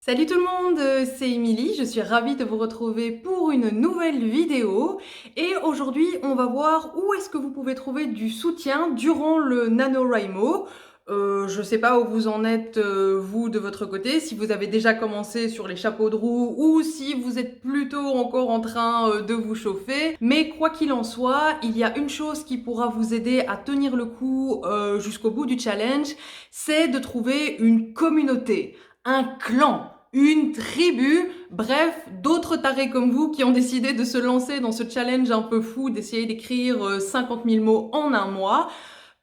Salut tout le monde, c'est Émilie, je suis ravie de vous retrouver pour une nouvelle vidéo et aujourd'hui on va voir où est-ce que vous pouvez trouver du soutien durant le NaNoWriMo. Je sais pas où vous en êtes vous de votre côté, si vous avez déjà commencé sur les chapeaux de roue ou si vous êtes plutôt encore en train de vous chauffer. Mais quoi qu'il en soit, il y a une chose qui pourra vous aider à tenir le coup jusqu'au bout du challenge, c'est de trouver une communauté, un clan, une tribu, bref, d'autres tarés comme vous qui ont décidé de se lancer dans ce challenge un peu fou d'essayer d'écrire 50 000 mots en un mois.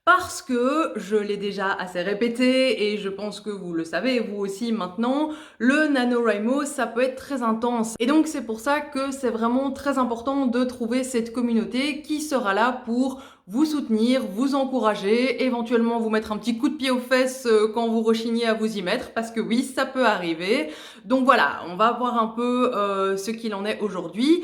Parce que, je l'ai déjà assez répété et je pense que vous le savez vous aussi maintenant, le NaNoWriMo ça peut être très intense. Et donc c'est pour ça que c'est vraiment très important de trouver cette communauté qui sera là pour vous soutenir, vous encourager, éventuellement vous mettre un petit coup de pied aux fesses quand vous rechignez à vous y mettre, parce que oui, ça peut arriver. Donc voilà, on va voir un peu ce qu'il en est aujourd'hui.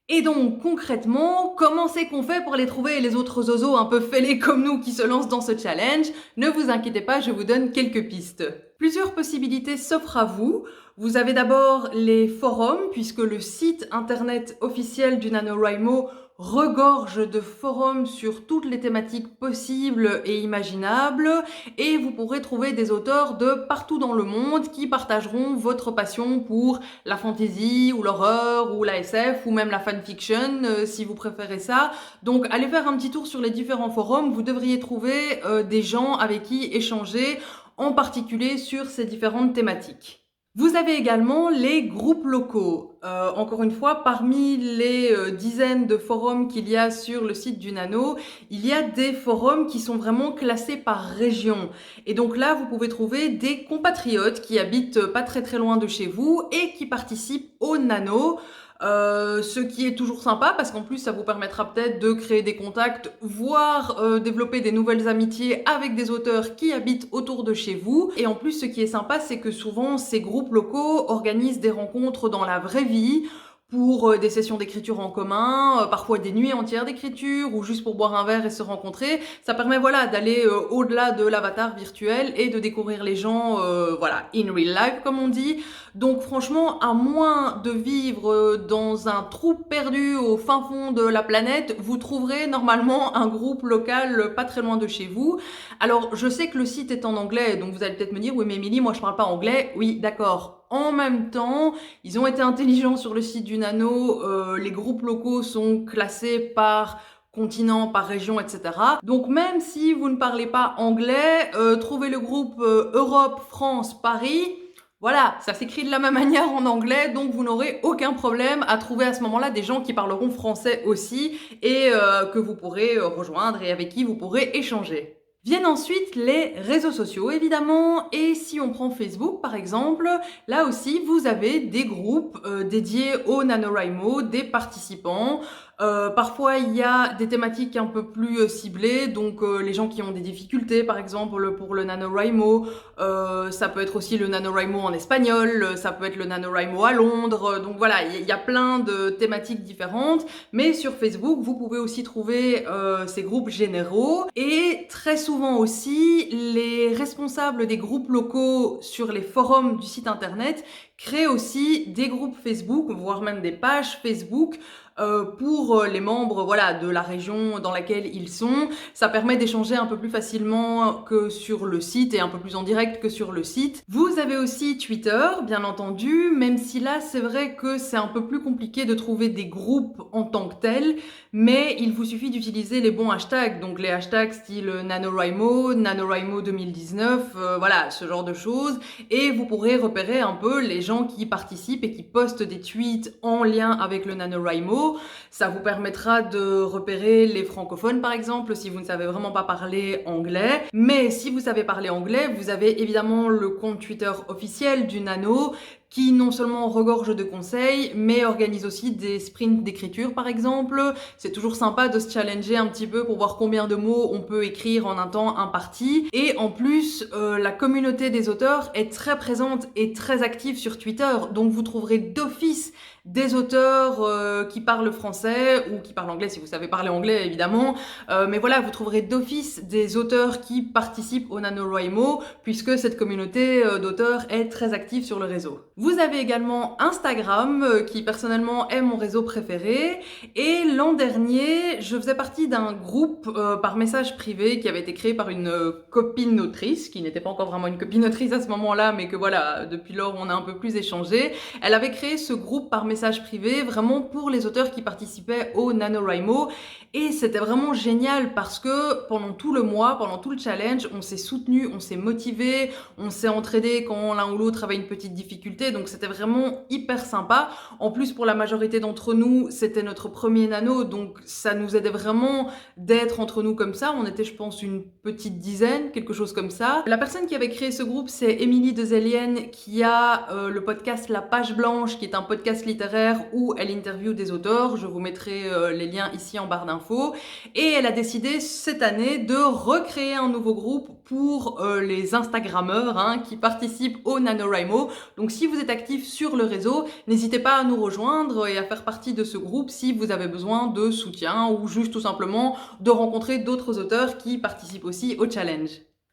Et donc, concrètement, comment c'est qu'on fait pour les trouver, les autres zozos un peu fêlés comme nous qui se lancent dans ce challenge? Ne vous inquiétez pas, je vous donne quelques pistes. Plusieurs possibilités s'offrent à vous. Vous avez d'abord les forums, puisque le site internet officiel du NaNoWriMo regorge de forums sur toutes les thématiques possibles et imaginables, et vous pourrez trouver des auteurs de partout dans le monde qui partageront votre passion pour la fantasy ou l'horreur ou la SF ou même la fanfiction si vous préférez ça. Donc allez faire un petit tour sur les différents forums, vous devriez trouver des gens avec qui échanger, en particulier sur ces différentes thématiques. Vous avez également les groupes locaux. Encore une fois, parmi les dizaines de forums qu'il y a sur le site du Nano, il y a des forums qui sont vraiment classés par région. Et donc là, vous pouvez trouver des compatriotes qui habitent pas très loin de chez vous et qui participent au Nano. Ce qui est toujours sympa parce qu'en plus ça vous permettra peut-être de créer des contacts, voire développer des nouvelles amitiés avec des auteurs qui habitent autour de chez vous. Et en plus ce qui est sympa, c'est que souvent ces groupes locaux organisent des rencontres dans la vraie vie pour des sessions d'écriture en commun, parfois des nuits entières d'écriture ou juste pour boire un verre et se rencontrer. Ça permet voilà d'aller au-delà de l'avatar virtuel et de découvrir les gens voilà in real life comme on dit. Donc franchement, à moins de vivre dans un trou perdu au fin fond de la planète, vous trouverez normalement un groupe local pas très loin de chez vous. Alors je sais que le site est en anglais, donc vous allez peut-être me dire oui mais Émilie, moi je parle pas anglais. Oui d'accord. En même temps, ils ont été intelligents sur le site du Nano, les groupes locaux sont classés par continent, par région, etc. Donc même si vous ne parlez pas anglais, trouvez le groupe Europe, France, Paris. Voilà, ça s'écrit de la même manière en anglais, donc vous n'aurez aucun problème à trouver à ce moment-là des gens qui parleront français aussi et que vous pourrez rejoindre et avec qui vous pourrez échanger. Viennent ensuite les réseaux sociaux, évidemment, et si on prend Facebook, par exemple, là aussi, vous avez des groupes dédiés au NaNoWriMo, des participants. Parfois, il y a des thématiques un peu plus ciblées, donc les gens qui ont des difficultés, par exemple, pour le NaNoWriMo. Ça peut être aussi le NaNoWriMo en espagnol, ça peut être le NaNoWriMo à Londres. Donc voilà, il y a plein de thématiques différentes. Mais sur Facebook, vous pouvez aussi trouver ces groupes généraux. Et très souvent aussi, les responsables des groupes locaux sur les forums du site internet créent aussi des groupes Facebook, voire même des pages Facebook pour les membres voilà, de la région dans laquelle ils sont. Ça permet d'échanger un peu plus facilement que sur le site et un peu plus en direct que sur le site. Vous avez aussi Twitter, bien entendu, même si là, c'est vrai que c'est un peu plus compliqué de trouver des groupes en tant que tels, mais il vous suffit d'utiliser les bons hashtags, donc les hashtags style NaNoWriMo, NaNoWriMo 2019, voilà, ce genre de choses, et vous pourrez repérer un peu les gens qui participent et qui postent des tweets en lien avec le NaNoWriMo. Ça vous permettra de repérer les francophones par exemple si vous ne savez vraiment pas parler anglais. Mais si vous savez parler anglais, vous avez évidemment le compte Twitter officiel du Nano qui non seulement regorge de conseils, mais organise aussi des sprints d'écriture par exemple. C'est toujours sympa de se challenger un petit peu pour voir combien de mots on peut écrire en un temps imparti. Et en plus, la communauté des auteurs est très présente et très active sur Twitter, donc vous trouverez d'office des auteurs qui parlent français ou qui parlent anglais si vous savez parler anglais évidemment, mais voilà, vous trouverez d'office des auteurs qui participent au NaNoWriMo puisque cette communauté d'auteurs est très active sur le réseau. Vous avez également Instagram qui personnellement est mon réseau préféré, et l'an dernier je faisais partie d'un groupe par message privé qui avait été créé par une copine autrice qui n'était pas encore vraiment une copine autrice à ce moment-là, mais que voilà, depuis lors on a un peu plus échangé. Elle avait créé ce groupe par message privé vraiment pour les auteurs qui participaient au NaNoWriMo, et c'était vraiment génial parce que pendant tout le mois, pendant tout le challenge, on s'est soutenu, on s'est motivé, on s'est entraidé quand l'un ou l'autre avait une petite difficulté, donc c'était vraiment hyper sympa. En plus, pour la majorité d'entre nous, c'était notre premier nano, donc ça nous aidait vraiment d'être entre nous comme ça. On était, je pense, une petite dizaine, quelque chose comme ça. La personne qui avait créé ce groupe, c'est Émilie Dezelienne, qui a le podcast La Page Blanche, qui est un podcast littéraire où elle interviewe des auteurs. Je vous mettrai les liens ici en barre d'infos. Et elle a décidé cette année de recréer un nouveau groupe pour les Instagrammeurs qui participent au NaNoWriMo. Donc si vous êtes actif sur le réseau, n'hésitez pas à nous rejoindre et à faire partie de ce groupe si vous avez besoin de soutien ou juste tout simplement de rencontrer d'autres auteurs qui participent aussi au challenge.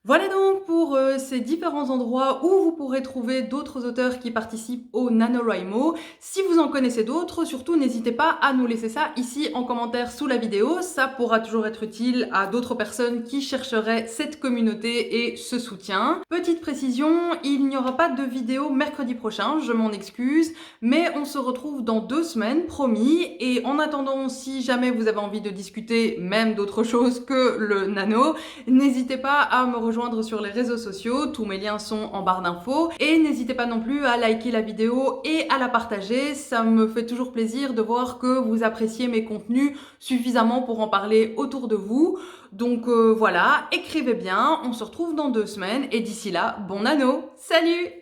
Voilà donc pour ces différents endroits où vous pourrez trouver d'autres auteurs qui participent au NaNoWriMo. Si vous en connaissez d'autres, surtout n'hésitez pas à nous laisser ça ici en commentaire sous la vidéo. Ça pourra toujours être utile à d'autres personnes qui chercheraient cette communauté et ce soutien. Petite précision, il n'y aura pas de vidéo mercredi prochain, je m'en excuse, mais on se retrouve dans 2 semaines, promis. Et en attendant, si jamais vous avez envie de discuter même d'autre chose que le nano, n'hésitez pas à me rejoindre sur les réseaux sociaux, tous mes liens sont en barre d'infos, et n'hésitez pas non plus à liker la vidéo et à la partager, ça me fait toujours plaisir de voir que vous appréciez mes contenus suffisamment pour en parler autour de vous. Donc voilà, écrivez bien, on se retrouve dans 2 semaines, et d'ici là, bon nano, salut!